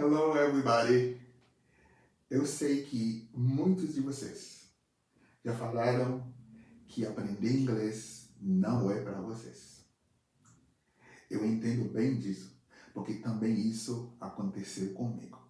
Hello, everybody! Eu sei que muitos de vocês já falaram que aprender inglês não é para vocês. Eu entendo bem disso, porque também isso aconteceu comigo.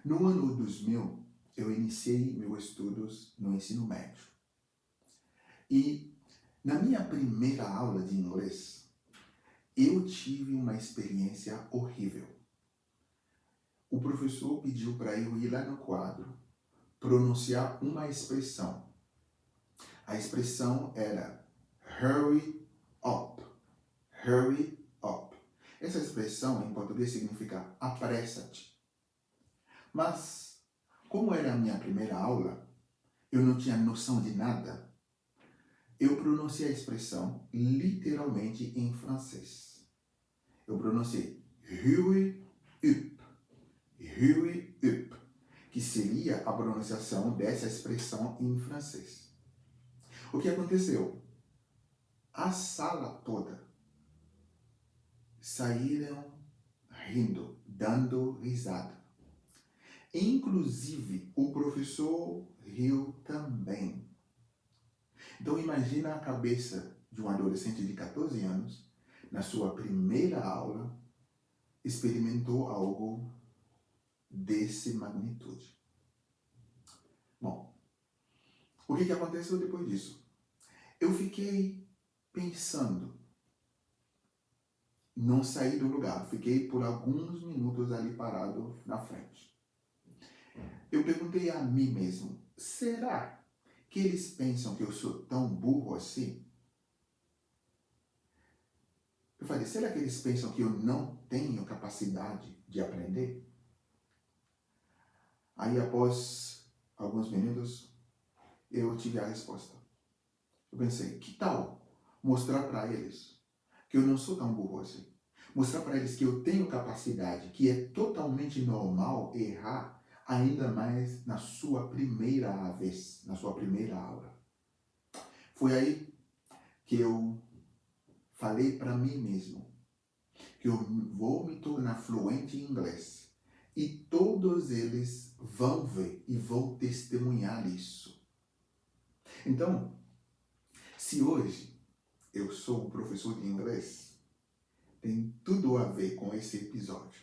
No ano 2000, eu iniciei meus estudos no ensino médio. E na minha primeira aula de inglês, eu tive uma experiência horrível. O professor pediu para eu ir lá no quadro pronunciar uma expressão. A expressão era hurry up. Hurry up. Essa expressão em português significa apressa-te. Mas, como era a minha primeira aula, eu não tinha noção de nada. Eu pronunciei a expressão literalmente em francês. Eu pronunciei hurry up. Hurry up, que seria a pronunciação dessa expressão em francês. O que aconteceu? A sala toda saíram rindo, dando risada. Inclusive, o professor riu também. Então, imagina a cabeça de um adolescente de 14 anos, na sua primeira aula, experimentou algo desse magnitude. Bom, o que aconteceu depois disso? Eu fiquei pensando, não saí do lugar, fiquei por alguns minutos ali parado na frente. Eu perguntei a mim mesmo, será que eles pensam que eu sou tão burro assim? Eu falei, será que eles pensam que eu não tenho capacidade de aprender? Aí, após alguns minutos, eu tive a resposta. Eu pensei, que tal mostrar para eles que eu não sou tão burro assim? Mostrar para eles que eu tenho capacidade, que é totalmente normal errar, ainda mais na sua primeira vez, na sua primeira aula. Foi aí que eu falei para mim mesmo que eu vou me tornar fluente em inglês. E todos eles vão ver e vão testemunhar isso. Então, se hoje eu sou um professor de inglês, tem tudo a ver com esse episódio.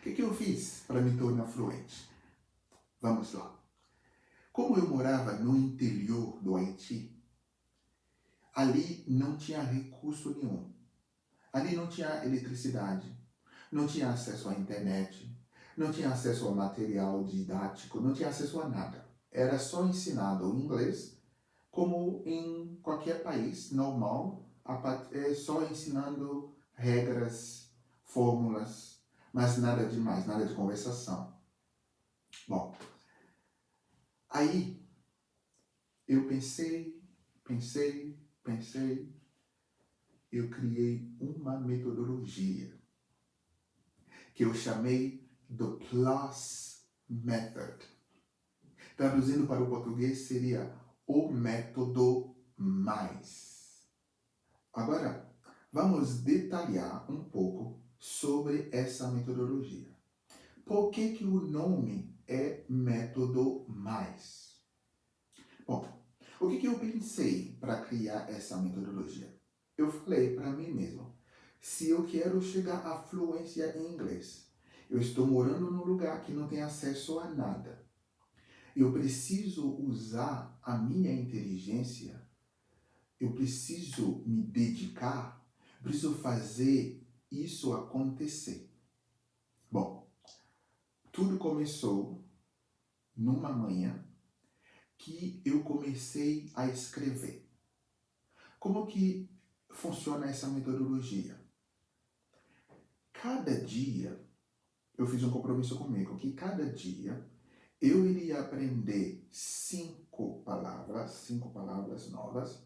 O que eu fiz para me tornar fluente? Vamos lá. Como eu morava no interior do Haiti, ali não tinha recurso nenhum. Ali não tinha eletricidade, não tinha acesso à internet, não tinha acesso a material didático, não tinha acesso a nada. Era só ensinado o inglês, como em qualquer país normal, só ensinando regras, fórmulas, mas nada demais, nada de conversação. Bom, aí eu pensei, eu criei uma metodologia que eu chamei do Plus Method. Traduzindo para o português seria o método mais. Agora, vamos detalhar um pouco sobre essa metodologia. Por que o nome é método mais? Bom, o que eu pensei para criar essa metodologia? Eu falei para mim mesmo, se eu quero chegar à fluência em inglês, eu estou morando num lugar que não tem acesso a nada. Eu preciso usar a minha inteligência, eu preciso me dedicar, preciso fazer isso acontecer. Bom, tudo começou numa manhã que eu comecei a escrever. Como que funciona essa metodologia? Cada dia, eu fiz um compromisso comigo, que cada dia eu iria aprender 5 palavras novas,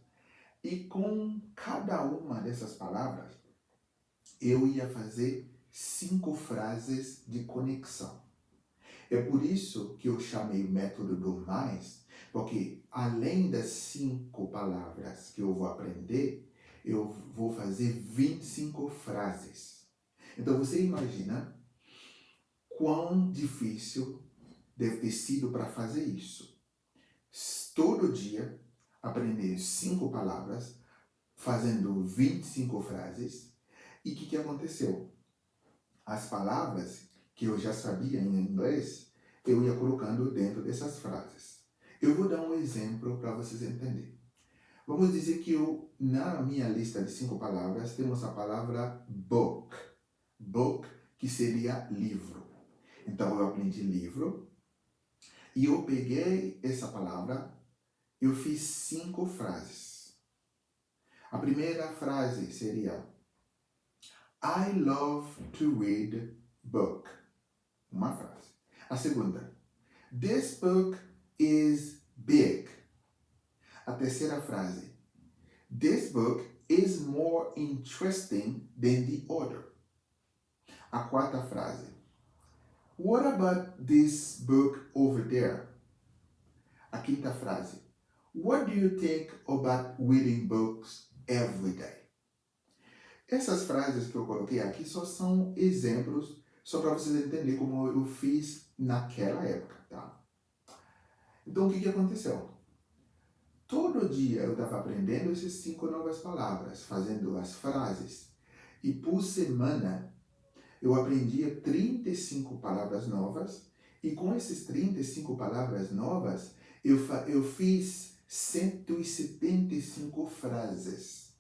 e com cada uma dessas palavras, eu ia fazer 5 frases de conexão. É por isso que eu chamei o método do mais, porque além das 5 palavras que eu vou aprender, eu vou fazer 25 frases. Então você imagina quão difícil deve ter sido para fazer isso. Todo dia, aprender 5 palavras, fazendo 25 frases. E o que aconteceu? As palavras que eu já sabia em inglês, eu ia colocando dentro dessas frases. Eu vou dar um exemplo para vocês entenderem. Vamos dizer que na minha lista de 5 palavras, temos a palavra book. Book, que seria livro. Então, eu aprendi livro. E eu peguei essa palavra, eu fiz 5 frases. A primeira frase seria I love to read book. Uma frase. A segunda, this book is big. A terceira frase, this book is more interesting than the other. A quarta frase, what about this book over there? A quinta frase, what do you think about reading books every day? Essas frases que eu coloquei aqui só são exemplos, só para vocês entenderem como eu fiz naquela época, tá? Então, o que aconteceu? Todo dia eu estava aprendendo essas 5 novas palavras, fazendo as frases. E por semana eu aprendia 35 palavras novas. E com essas 35 palavras novas, eu fiz 175 frases.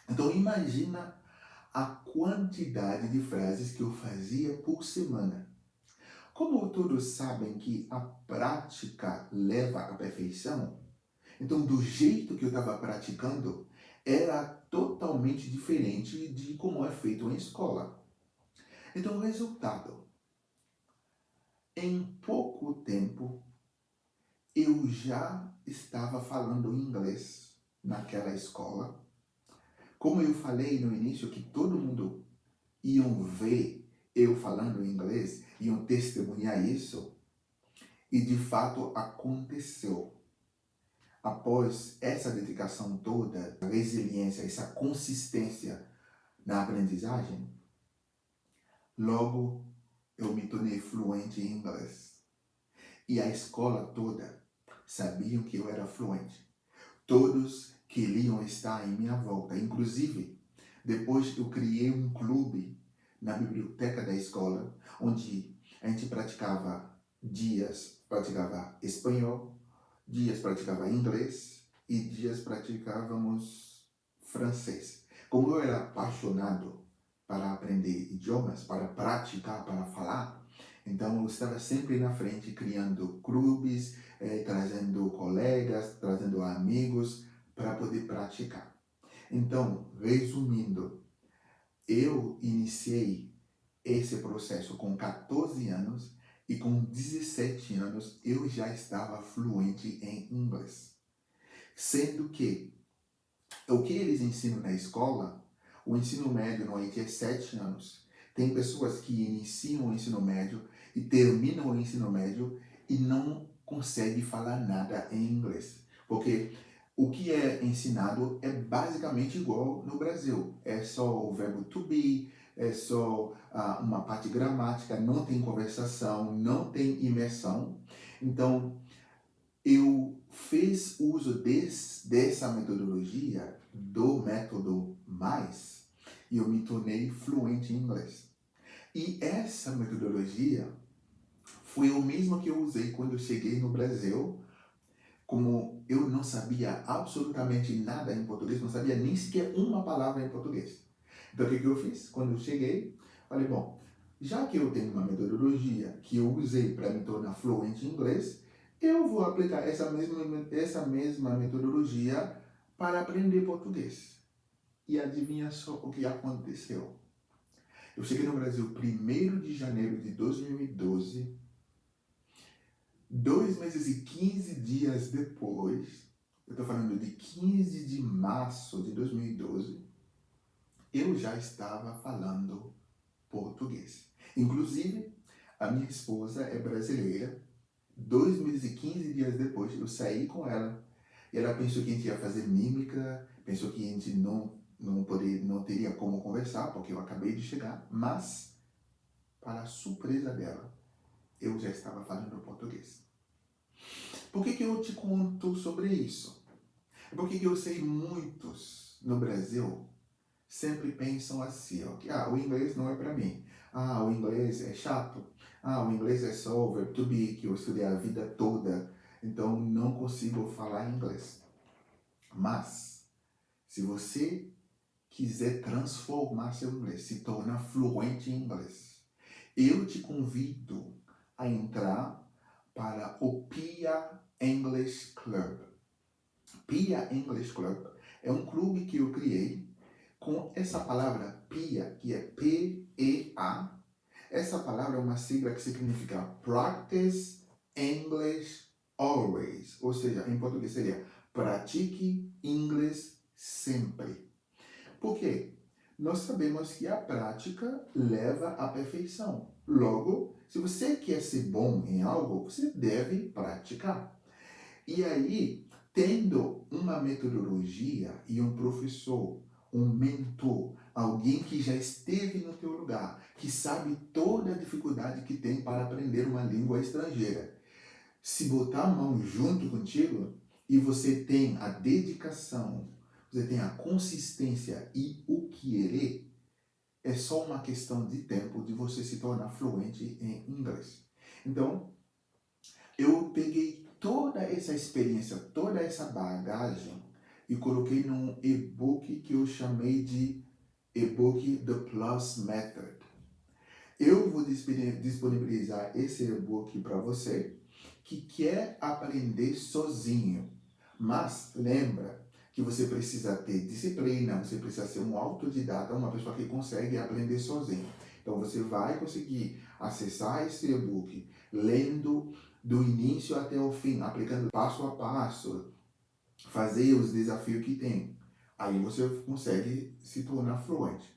Então imagina a quantidade de frases que eu fazia por semana. Como todos sabem que a prática leva à perfeição, então do jeito que eu estava praticando, era totalmente diferente de como é feito em escola. Então o resultado, em pouco tempo, eu já estava falando inglês naquela escola. Como eu falei no início, que todo mundo iam ver eu falando inglês, iam testemunhar isso, e de fato aconteceu. Após essa dedicação toda, a resiliência, essa consistência na aprendizagem, logo eu me tornei fluente em inglês. E a escola toda sabiam que eu era fluente. Todos queriam estar em minha volta. Inclusive, depois eu criei um clube na biblioteca da escola, onde a gente praticava espanhol, dias praticava inglês e dias praticávamos francês. Como eu era apaixonado para aprender idiomas, para praticar, para falar, então eu estava sempre na frente criando clubes, trazendo colegas, trazendo amigos para poder praticar. Então, resumindo, eu iniciei esse processo com 14 anos e com 17 anos eu já estava fluente em inglês. Sendo que o que eles ensinam na escola, o ensino médio no Haiti é 7 anos. Tem pessoas que iniciam o ensino médio e terminam o ensino médio e não conseguem falar nada em inglês. Porque o que é ensinado é basicamente igual no Brasil. É só o verbo to be, é só uma parte gramática, não tem conversação, não tem imersão. Então, eu fiz uso dessa metodologia, do método mais, e eu me tornei fluente em inglês. E essa metodologia foi o mesmo que eu usei quando eu cheguei no Brasil. Como eu não sabia absolutamente nada em português, não sabia nem sequer uma palavra em português. Então o que eu fiz? Quando eu cheguei, falei, bom, já que eu tenho uma metodologia que eu usei para me tornar fluente em inglês, eu vou aplicar essa mesma metodologia para aprender português. E adivinha só o que aconteceu? Eu cheguei no Brasil 1º de janeiro de 2012, 2 meses e 15 dias depois, eu estou falando de 15 de março de 2012, eu já estava falando português. Inclusive, a minha esposa é brasileira. 2 meses e 15 dias depois, eu saí com ela. E ela pensou que a gente ia fazer mímica, pensou que a gente não teria como conversar, porque eu acabei de chegar. Mas, para a surpresa dela, eu já estava falando português. Por que eu te conto sobre isso? Porque eu sei muitos no Brasil sempre pensam assim, ó, que o inglês não é para mim. O inglês é chato. O inglês é só o verbo to be, que eu estudei a vida toda, então não consigo falar inglês. Mas, se você quiser transformar seu inglês, se tornar fluente em inglês, eu te convido a entrar para o PIA English Club. PIA English Club é um clube que eu criei com essa palavra PIA, que é P-E-A. Essa palavra é uma sigla que significa Practice English Always, ou seja, em português seria pratique inglês sempre. Por quê? Nós sabemos que a prática leva à perfeição. Logo, se você quer ser bom em algo, você deve praticar. E aí, tendo uma metodologia e um professor, um mentor, alguém que já esteve no teu lugar, que sabe toda a dificuldade que tem para aprender uma língua estrangeira, se botar a mão junto contigo e você tem a dedicação, você tem a consistência e o querer, é só uma questão de tempo de você se tornar fluente em inglês. Então, eu peguei toda essa experiência, toda essa bagagem e coloquei num e-book que eu chamei de e-book The Plus Method. Eu vou disponibilizar esse e-book para você que quer aprender sozinho. Mas lembra que você precisa ter disciplina, você precisa ser um autodidata, uma pessoa que consegue aprender sozinho. Então você vai conseguir acessar esse e-book lendo do início até o fim, aplicando passo a passo, fazer os desafios que tem. Aí você consegue se tornar fluente.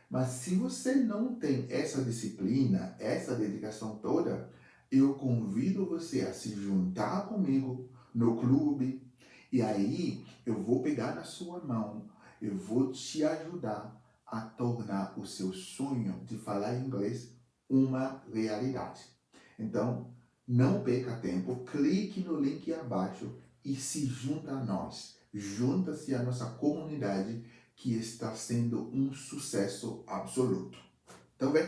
Mas se você não tem essa disciplina, essa dedicação toda, eu convido você a se juntar comigo no clube. E aí eu vou pegar na sua mão, eu vou te ajudar a tornar o seu sonho de falar inglês uma realidade. Então, não perca tempo, clique no link abaixo e se junta a nós. Junta-se à nossa comunidade que está sendo um sucesso absoluto. Então, vem!